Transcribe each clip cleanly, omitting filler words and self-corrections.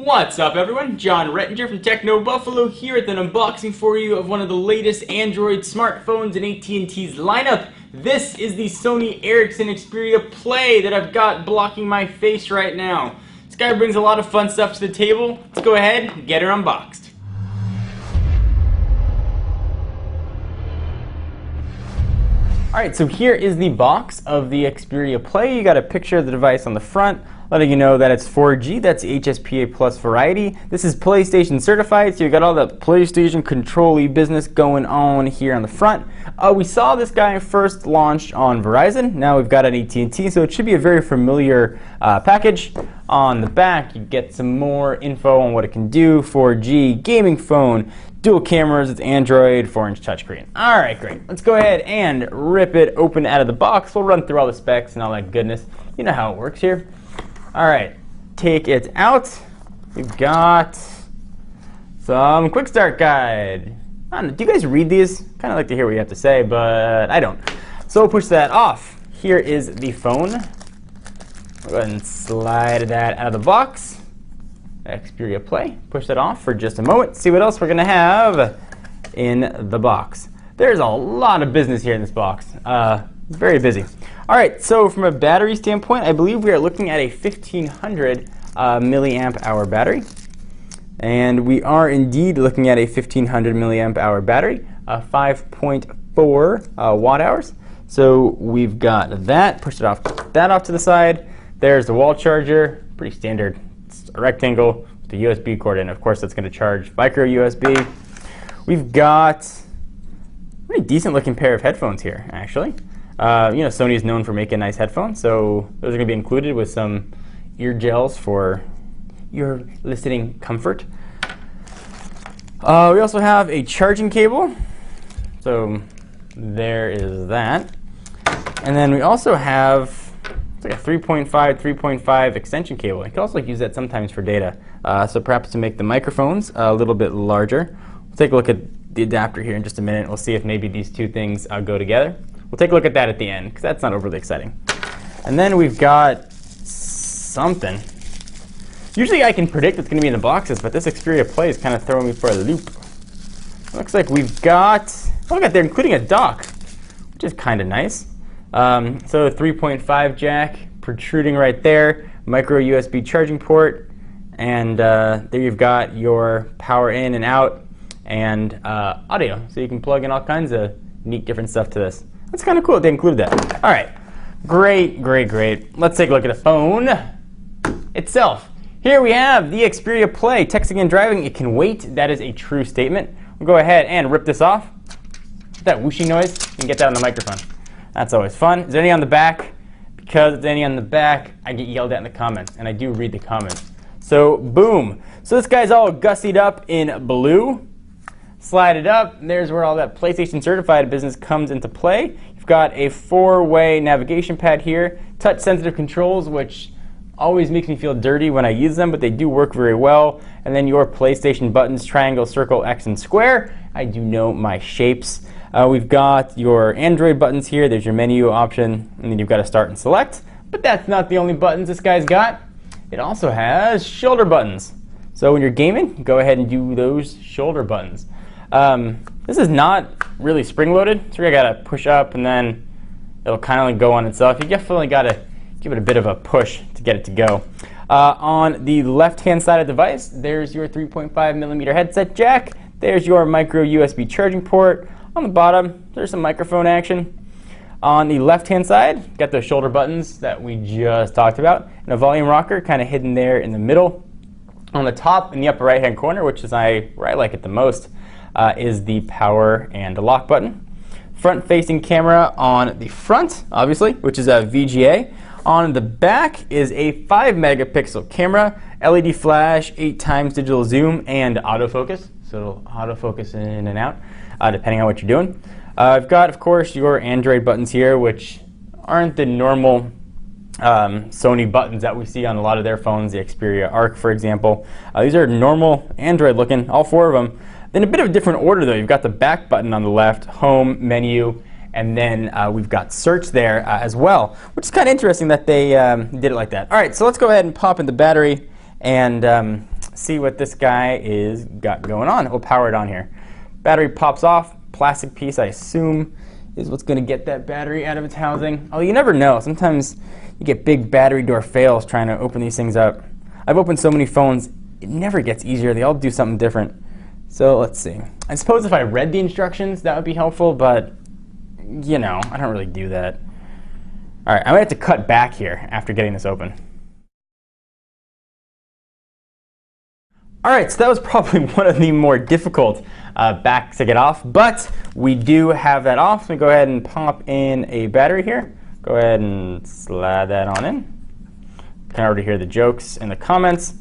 What's up everyone, John Rettinger from Techno Buffalo here with an unboxing for you of one of the latest Android smartphones in AT&T's lineup. This is the Sony Ericsson Xperia Play that I've got blocking my face right now. This guy brings a lot of fun stuff to the table. Let's go ahead and get her unboxed. Alright, so here is the box of the Xperia Play. You got a picture of the device on the front, letting you know that it's 4G, that's HSPA Plus variety. This is PlayStation certified, so you got all the PlayStation control-y business going on here on the front. We saw this guy first launched on Verizon, now we've got it on AT&T, so it should be a very familiar package. On the back, you get some more info on what it can do. 4G, gaming phone, dual cameras, it's Android, 4-inch touchscreen. Alright, great. Let's go ahead and rip it open out of the box. We'll run through all the specs and all that goodness. You know how it works here. Alright, take it out. We've got some quick start guide. I don't know, do you guys read these? Kind of like to hear what you have to say, but I don't. So we'll push that off. Here is the phone. We'll go ahead and slide that out of the box. Xperia Play. Push that off for just a moment. See what else we're going to have in the box. There's a lot of business here in this box. Very busy. Alright, so from a battery standpoint, I believe we are looking at a 1500 milliamp hour battery. And we are indeed looking at a 1500 milliamp hour battery, 5.4 watt hours. So we've got that. Push that off to the side. There's the wall charger, pretty standard. It's a rectangle with a USB cord in. Of course, that's going to charge micro USB. We've got a pretty decent looking pair of headphones here, actually. You know, Sony is known for making nice headphones, so those are going to be included with some ear gels for your listening comfort. We also have a charging cable, so there is that. And then we also have like a 3.5 extension cable. You can also use that sometimes for data, so perhaps to make the microphones a little bit larger. We'll take a look at the adapter here in just a minute. We'll see if maybe these two things go together. We'll take a look at that at the end, because that's not overly exciting. And then we've got something. Usually I can predict what's going to be in the boxes, but this Xperia Play is kind of throwing me for a loop. Looks like we've got, oh look at, they're including a dock, which is kind of nice. So a 3.5 jack protruding right there, micro USB charging port, and there you've got your power in and out, and audio, so you can plug in all kinds of neat different stuff to this. That's kind of cool that they included that. All right, great. Let's take a look at the phone itself. Here we have the Xperia Play. Texting and driving, it can wait. That is a true statement. We'll go ahead and rip this off. That whooshing noise, you can get that on the microphone. That's always fun. Is there any on the back? Because if there's any on the back, I get yelled at in the comments, and I do read the comments. So boom. So this guy's all gussied up in blue. Slide it up, there's where all that PlayStation certified business comes into play. You've got a 4-way navigation pad here, touch sensitive controls, which always makes me feel dirty when I use them, but they do work very well. And then your PlayStation buttons, triangle, circle, X, and square. I do know my shapes. We've got your Android buttons here, there's your menu option, and then you've got to start and select. But that's not the only buttons this guy's got. It also has shoulder buttons. So when you're gaming, go ahead and do those shoulder buttons. This is not really spring-loaded, so you gotta push up and then it'll kind of like go on itself. You definitely gotta give it a bit of a push to get it to go. On the left-hand side of the device, there's your 3.5mm headset jack. There's your micro USB charging port. On the bottom, there's some microphone action. On the left-hand side, got those shoulder buttons that we just talked about, and a volume rocker kind of hidden there in the middle. On the top, in the upper right-hand corner, which is where I like it the most, is the power and the lock button. Front-facing camera on the front, obviously, which is a VGA. On the back is a 5-megapixel camera, LED flash, 8x digital zoom, and autofocus. So it'll autofocus in and out, depending on what you're doing. I've got, of course, your Android buttons here, which aren't the normal Sony buttons that we see on a lot of their phones, the Xperia Arc, for example. These are normal Android looking, all 4 of them. In a bit of a different order, though. You've got the back button on the left, home, menu, and then we've got search there as well, which is kind of interesting that they did it like that. All right, so let's go ahead and pop in the battery and see what this guy is got going on. We'll power it on here. Battery pops off. Plastic piece, I assume, is what's going to get that battery out of its housing. Oh, you never know. Sometimes you get big battery door fails trying to open these things up. I've opened so many phones, it never gets easier. They all do something different. So let's see. I suppose if I read the instructions, that would be helpful, but you know, I don't really do that. All right, I'm going to have to cut back here after getting this open. All right, so that was probably one of the more difficult backs to get off, but we do have that off. So we go ahead and pop in a battery here. Go ahead and slide that on in. You can already hear the jokes in the comments.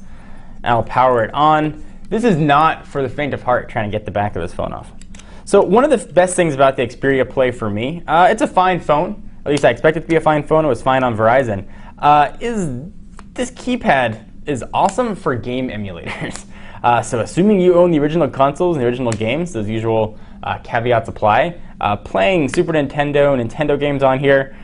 And I'll power it on. This is not for the faint of heart trying to get the back of this phone off. So one of the best things about the Xperia Play for me, it's a fine phone. At least I expect it to be a fine phone. It was fine on Verizon. Is this keypad is awesome for game emulators. So assuming you own the original consoles and the original games, those usual caveats apply, playing Super Nintendo, Nintendo games on here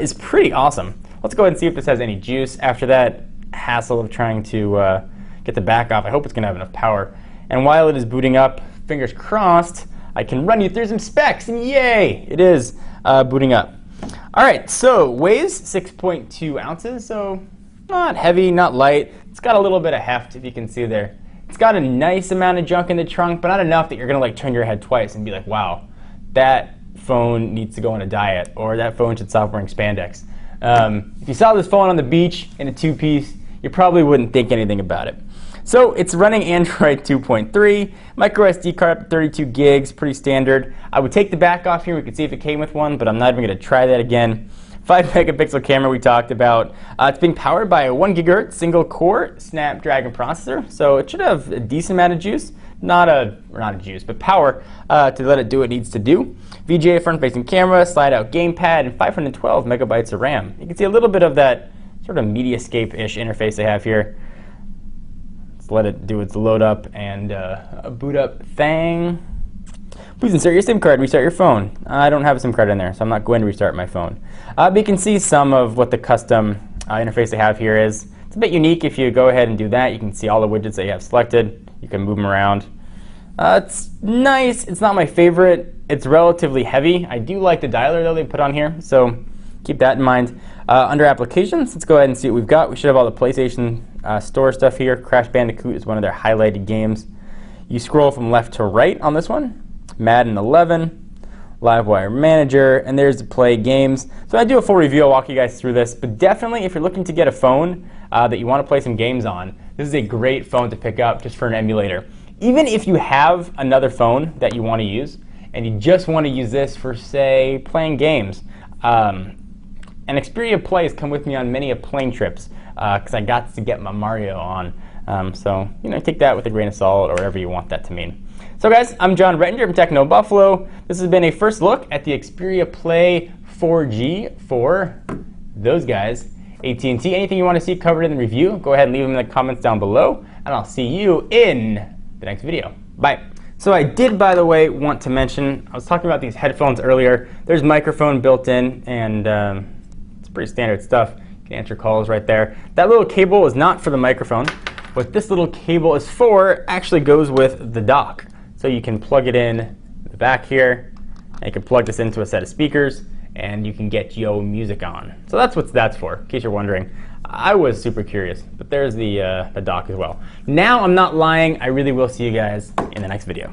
is pretty awesome. Let's go ahead and see if this has any juice. After that hassle of trying to get the back off, I hope it's going to have enough power. And while it is booting up, fingers crossed, I can run you through some specs, and yay, it is booting up. All right, so weighs 6.2 ounces, so not heavy, not light. It's got a little bit of heft, if you can see there. It's got a nice amount of junk in the trunk, but not enough that you're going to like turn your head twice and be like, wow, that phone needs to go on a diet, or that phone should stop wearing spandex. If you saw this phone on the beach in a two-piece, you probably wouldn't think anything about it. So it's running Android 2.3, micro SD card up to 32 gigs, pretty standard. I would take the back off here. We could see if it came with one, but I'm not even going to try that again. 5 megapixel camera we talked about. It's being powered by a 1 gigahertz single core Snapdragon processor, so it should have a decent amount of juice, not a juice, but power to let it do what it needs to do. VGA front-facing camera, slide-out gamepad, and 512 megabytes of RAM. You can see a little bit of that sort of Mediascape-ish interface they have here. Let's let it do its load up and boot up thing. Please insert your SIM card, restart your phone. I don't have a SIM card in there, so I'm not going to restart my phone. But you can see some of what the custom interface they have here is. It's a bit unique. If you go ahead and do that, you can see all the widgets that you have selected. You can move them around. It's nice. It's not my favorite. It's relatively heavy. I do like the dialer, though, they put on here, so keep that in mind. Under applications, let's go ahead and see what we've got. We should have all the PlayStation Store stuff here. Crash Bandicoot is one of their highlighted games. You scroll from left to right on this one. Madden 11, Livewire Manager, and there's the Play games. So I do a full review. I'll walk you guys through this. But definitely, if you're looking to get a phone that you want to play some games on, this is a great phone to pick up just for an emulator. Even if you have another phone that you want to use, and you just want to use this for, say, playing games, and Xperia Play has come with me on many plane trips because I got to get my Mario on. So, you know, take that with a grain of salt or whatever you want that to mean. So guys, I'm John Rettinger from Techno Buffalo. This has been a first look at the Xperia Play 4G for those guys, AT&T. Anything you want to see covered in the review, go ahead and leave them in the comments down below, and I'll see you in the next video. Bye. So I did, by the way, want to mention, I was talking about these headphones earlier. There's microphone built in, and it's pretty standard stuff. You can answer calls right there. That little cable is not for the microphone. What this little cable is for actually goes with the dock. So you can plug it in the back here, and you can plug this into a set of speakers, and you can get your music on. So that's what that's for, in case you're wondering. I was super curious, but there's the dock as well. Now I'm not lying. I really will see you guys in the next video.